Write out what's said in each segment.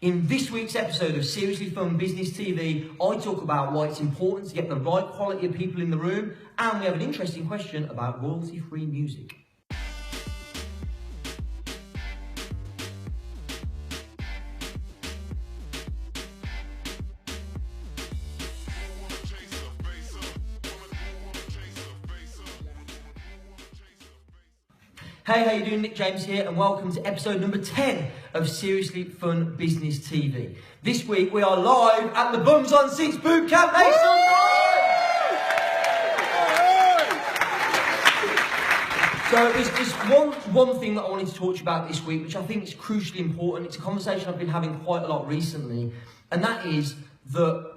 In this week's episode of Seriously Fun Business TV, I talk about why it's important to get the right quality of people in the room, and we have an interesting question about royalty-free music. Hey, how you doing? Nick James here, and welcome to episode number 10 of Seriously Fun Business TV. This week we are live at the Bums on Seats Bootcamp. Make some noise! So there's just one thing that I wanted to talk to you about this week, which I think is crucially important. It's a conversation I've been having quite a lot recently, and that is that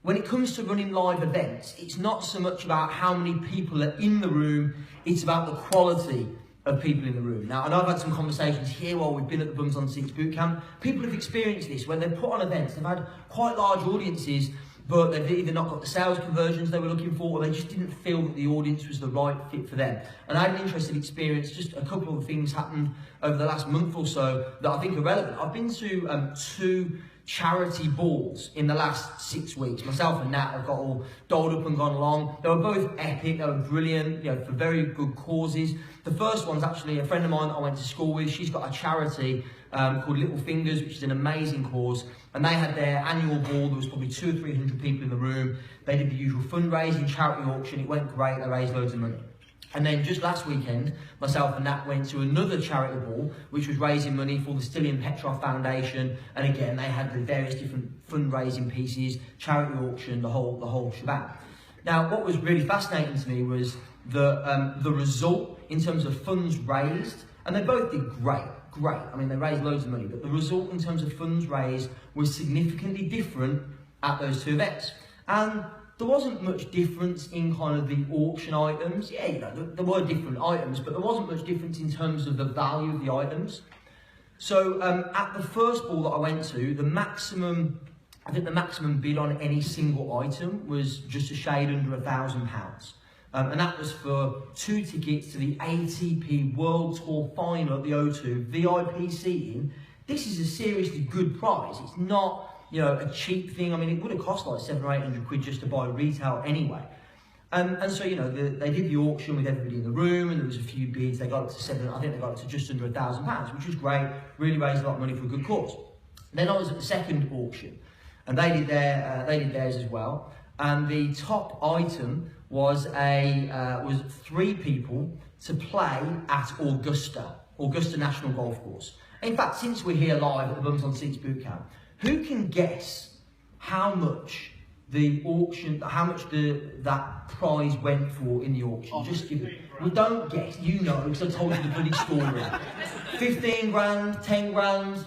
when it comes to running live events, it's not so much about how many people are in the room, it's about the quality of people in the room. Now, I know I've had some conversations here while we've been at the Bums on Seats Bootcamp. People have experienced this, where they've put on events, they've had quite large audiences, but they've either not got the sales conversions they were looking for, or they just didn't feel that the audience was the right fit for them. And I had an interesting experience, just a couple of things happened over the last month or so that I think are relevant. I've been to two charity balls in the last 6 weeks. Myself and Nat have got all dolled up and gone along. They were both epic, they were brilliant, for very good causes. The first one's actually a friend of mine that I went to school with. She's got a charity called Little Fingers, which is an amazing cause. And they had their annual ball. There was probably 200 or 300 people in the room. They did the usual fundraising, charity auction. It went great, they raised loads of money. And then just last weekend, myself and Nat went to another charity ball, which was raising money for the Stillian Petrov Foundation. And again, they had the various different fundraising pieces, charity auction, the whole shebang. Now, what was really fascinating to me was the result in terms of funds raised, and they both did great. I mean, they raised loads of money, but the result in terms of funds raised was significantly different at those two events. And there wasn't much difference in kind of the auction items. Yeah, there were different items, but there wasn't much difference in terms of the value of the items. So at the first ball that I went to, I think the maximum bid on any single item was just a shade under £1,000. And that was for 2 tickets to the ATP World Tour Final at the O2, VIP seating. This is a seriously good prize. It's not, a cheap thing. I mean, it would have cost like 700 or 800 quid just to buy retail anyway. And so, they did the auction with everybody in the room, and there was a few bids. They got up to I think they got up to just under £1,000, which was great. Really raised a lot of money for a good cause. Then I was at the second auction, and they did theirs as well. And the top item was 3 people to play at Augusta National Golf Course. In fact, since we're here live at the Bums on Seats Bootcamp, who can guess how much that prize went for in the auction? Just give it. Well, don't guess. You know, because I told you the bloody story. 15 grand, 10 grand.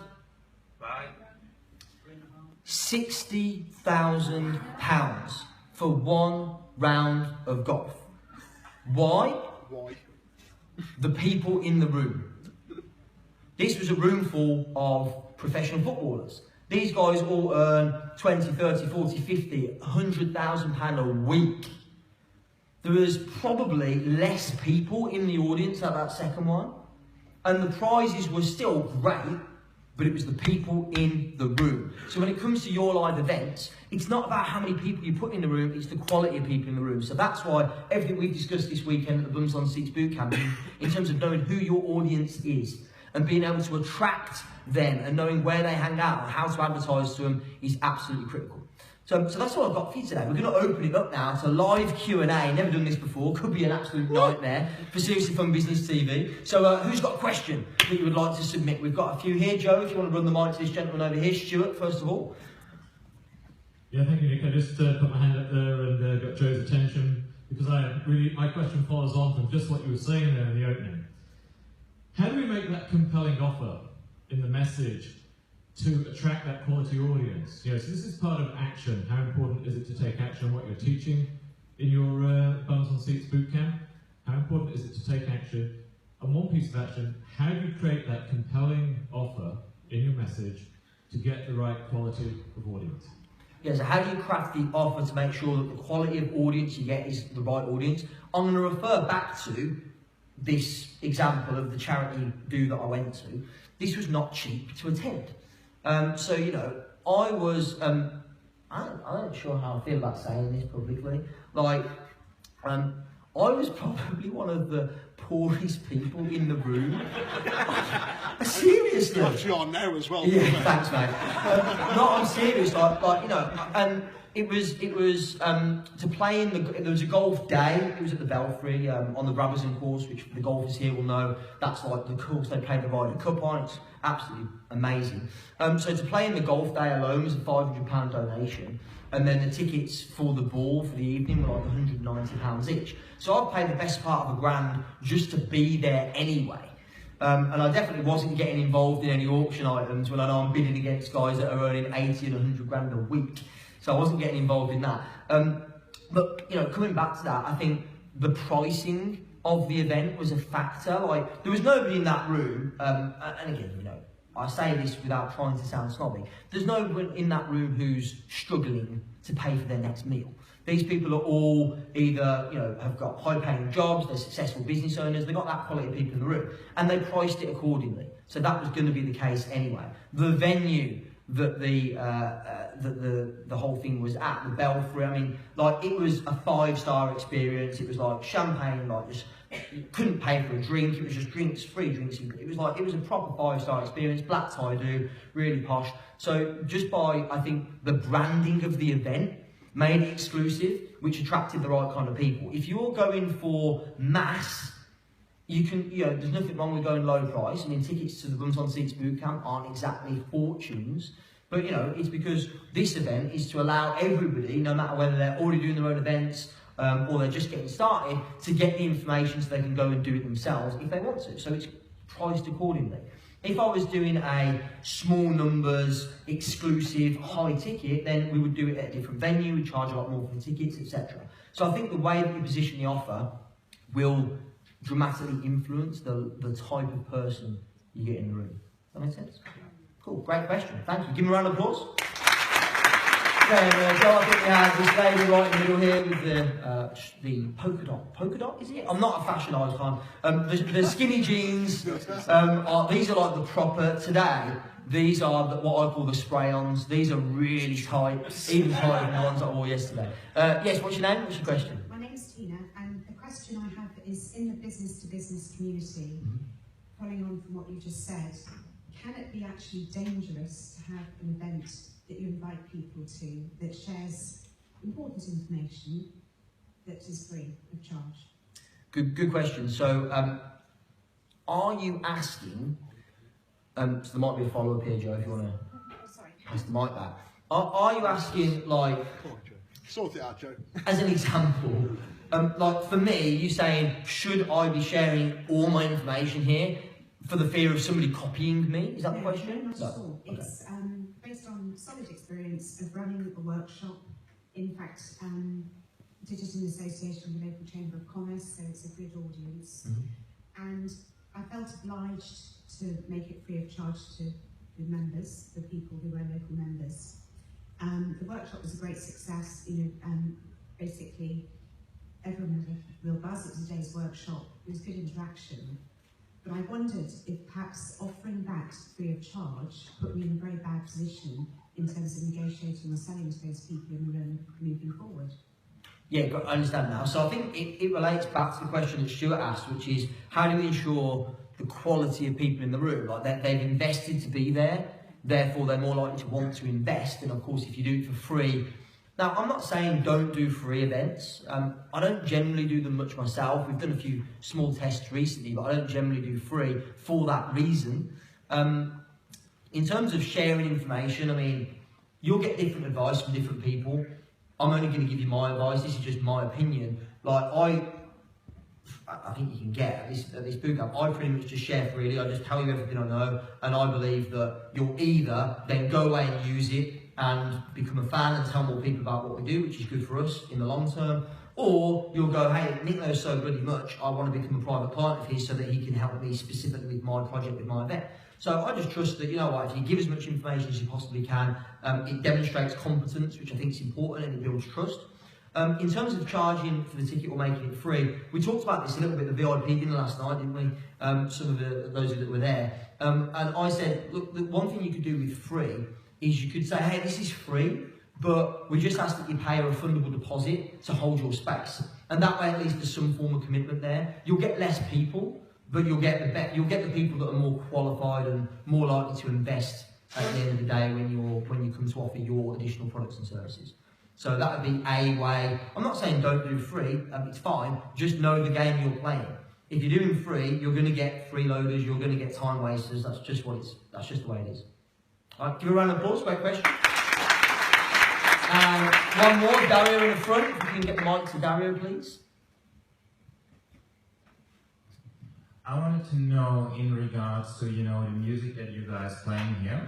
£60,000 for 1 round of golf. Why? The people in the room. This was a room full of professional footballers. These guys all earn 20, 30, 40, 50, £100,000 a week. There was probably less people in the audience at that second one. And the prizes were still great, but it was the people in the room. So when it comes to your live events, it's not about how many people you put in the room, it's the quality of people in the room. So that's why everything we've discussed this weekend at the Bums on Seats Bootcamp, in terms of knowing who your audience is, and being able to attract them, and knowing where they hang out and how to advertise to them, is absolutely critical. So that's all I've got for you today. We're going to open it up now to live Q&A. Never done this before. Could be an absolute nightmare for Seriously Fun Business TV. So who's got a question that you would like to submit? We've got a few here. Joe, if you want to run the mic to this gentleman over here. Stuart, first of all. Yeah, thank you, Nick. I just put my hand up there and got Joe's attention, because my question follows on from just what you were saying there in the opening. How do we make that compelling offer in the message to attract that quality audience? So this is part of action. How important is it to take action on what you're teaching in your Bums on Seats Bootcamp? How important is it to take action? And one piece of action, how do you create that compelling offer in your message to get the right quality of audience? Yeah, so how do you craft the offer to make sure that the quality of audience you get is the right audience? I'm going to refer back to this example of the charity do that I went to. This was not cheap to attend. So, you know, I was, I'm not sure how I feel about saying this publicly, like, I was probably one of the poorest people in the room. Seriously. Well, you are now as well. Yeah, thanks, mate. No, I'm serious. Like you know, and it was to play in the. There was a golf day. It was at the Belfry on the Brabazon course, which the golfers here will know. That's like the course they play the Ryder Cup on. It's absolutely amazing. So to play in the golf day alone was a £500 donation. And then the tickets for the ball for the evening were like £190 each. So I've paid the best part of £1,000 just to be there anyway. And I definitely wasn't getting involved in any auction items when I know I'm bidding against guys that are earning 80 and 100 grand a week. So I wasn't getting involved in that. But you know, coming back to that, I think the pricing of the event was a factor. Like, there was nobody in that room, and again, you know, I say this without trying to sound snobby. There's no one in that room who's struggling to pay for their next meal. These people are all either, you know, have got high-paying jobs, they're successful business owners, they've got that quality of people in the room, and they priced it accordingly. So that was going to be the case anyway. The venue that the whole thing was at, the Belfry, I mean, like, it was a 5-star experience. It was like champagne, like, just, you couldn't pay for a drink. It was just drinks, free drinks. It was a proper 5-star experience, black tie-do, really posh. So just by, I think, the branding of the event made it exclusive, which attracted the right kind of people. If you're going for mass, you can, you know, there's nothing wrong with going low price. I mean, tickets to the Bums on Seats bootcamp aren't exactly fortunes, but, you know, it's because this event is to allow everybody, no matter whether they're already doing their own events or they're just getting started, to get the information so they can go and do it themselves if they want to. So it's priced accordingly. If I was doing a small numbers, exclusive, high ticket, then we would do it at a different venue, we'd charge a lot more for the tickets, etc. So I think the way that you position the offer will dramatically influence the type of person you get in the room. Does that make sense? Cool, great question. Thank you. Give me a round of applause. Okay, Joe, I think we have this lady right in the middle here with the polka dot. Polka dot, is it? I'm not a fashion icon. The skinny jeans, these are like the proper, today, these are what I call the spray-ons. These are really tight, even tighter than the ones I wore yesterday. Yes, what's your name? What's your question? My name is Tina, and the question I have is, in the business-to-business community, following on from what you just said, can it be actually dangerous to have an event that you invite people to that shares important information that is free of charge? Good question. So, are you asking, so there might be a follow-up here, Joe, if you want to pass the mic back. Are you asking, like, Come on, Joe. Sort it out, Joe. as an example, like for me, you saying, should I be sharing all my information here for the fear of somebody copying me? Is that the question? No, not at all. Okay. It's based on solid experience of running a workshop. In fact, did it in association with the local Chamber of Commerce, so it's a good audience. And I felt obliged to make it free of charge to the members, the people who were local members. The workshop was a great success. You know, basically everyone had a real buzz. It was a day's workshop. It was good interaction. But I wondered if perhaps offering that free of charge put me in a very bad position in terms of negotiating or selling to those people in the room moving forward. Yeah, I understand now. So I think it relates back to the question that Stuart asked, which is, how do we ensure the quality of people in the room? Like, they've invested to be there, therefore they're more likely to want to invest. And of course, if you do it for free, now I'm not saying don't do free events. I don't generally do them much myself. We've done a few small tests recently, but I don't generally do free for that reason. In terms of sharing information, I mean, you'll get different advice from different people. I'm only going to give you my advice. This is just my opinion. Like, I think you can get at this bootcamp, I pretty much just share freely. I just tell you everything I know, and I believe that you'll either then go away and use it and become a fan and tell more people about what we do, which is good for us in the long term, or you'll go, hey, Nick knows so bloody much, I want to become a private client of his so that he can help me specifically with my project, with my event. So I just trust that, you know what, if you give as much information as you possibly can, it demonstrates competence, which I think is important, and it builds trust. In terms of charging for the ticket or making it free, we talked about this a little bit at the VIP dinner last night, didn't we? Some of those that were there. And I said, look, the one thing you could do with free is you could say, hey, this is free, but we just ask that you pay a refundable deposit to hold your space. And that way at least there's some form of commitment there. You'll get less people, but you'll get the people that are more qualified and more likely to invest at the end of the day when you come to offer your additional products and services. So that would be a way. I'm not saying don't do free, it's fine, just know the game you're playing. If you're doing free, you're going to get freeloaders, you're going to get time wasters, that's just the way it is. Alright, give a round of applause, great question. And one more, Dario in the front, if you can get the mic to Dario, please. I wanted to know in regards to, you know, the music that you guys playing here,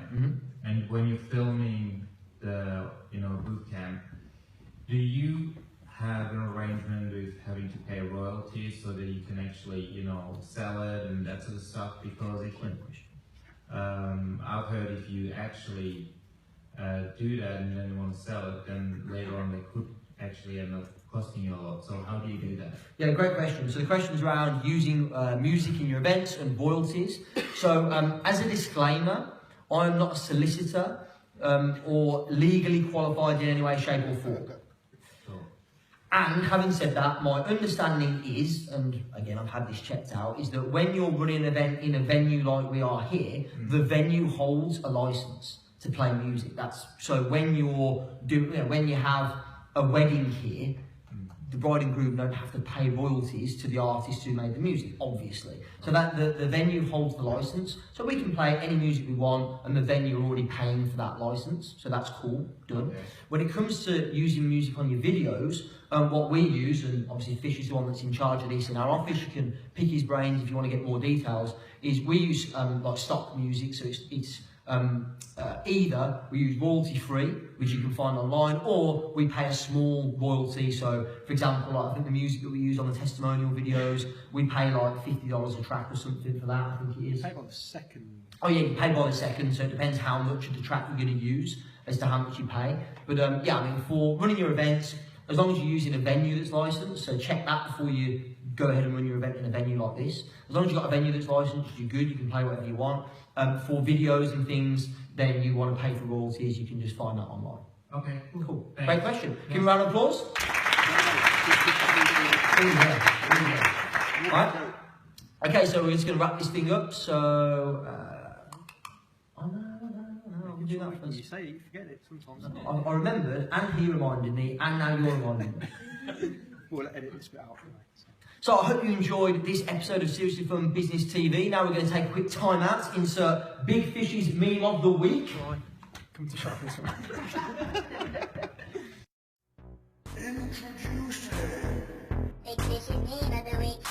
and when you're filming the, you know, boot camp, do you have an arrangement with having to pay royalties so that you can actually, you know, sell it and that sort of stuff? Because if you, I've heard if you actually do that and then you want to sell it, then later on they could actually end up costing you a lot. So how do you do that? Yeah, great question. So the question's around using music in your events and royalties. So as a disclaimer, I'm not a solicitor or legally qualified in any way, shape or form. And having said that, my understanding is, and again I've had this checked out, is that when you're running an event in a venue like we are here, the venue holds a license to play music. That's so when you're doing, when you have a wedding here, the bride and groom don't have to pay royalties to the artist who made the music, obviously. So that the venue holds the license, so we can play any music we want, and the venue are already paying for that license. So that's cool, done. Okay. When it comes to using music on your videos, what we use, and obviously Fish is the one that's in charge of this in our office, you can pick his brains if you want to get more details, is we use like stock music, so it's either we use royalty free, which you can find online, or we pay a small royalty. So for example, I think the music that we use on the testimonial videos, we pay like $50 a track or something for that, I think it is. Pay by the second. Oh yeah, you pay by the second, so it depends how much of the track you're going to use as to how much you pay. But yeah, I mean, for running your events, as long as you're using a venue that's licensed, so check that before you go ahead and run your event in a venue like this. As long as you've got a venue that's licensed, you're good, you can play whatever you want. For videos and things, then you want to pay for royalties, you can just find that online. Okay. Cool. Thanks. Great question. Give me a round of applause. Right. Okay, so we're just going to wrap this thing up. So, we'll do that first. You say it, you forget it sometimes. I remembered, and he reminded me, and now you're reminding me. We'll edit this bit out anyway. So I hope you enjoyed this episode of Seriously Fun Business TV. Now we're going to take a quick time out, insert Big Fish's meme of the week. Right. Come to shop this one. Introduce it. Big Fish's meme of the week.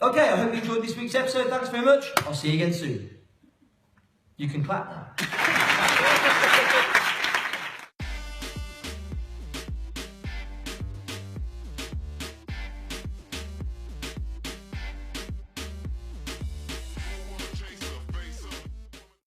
Okay, I hope you enjoyed this week's episode. Thanks very much. I'll see you again soon. You can clap now.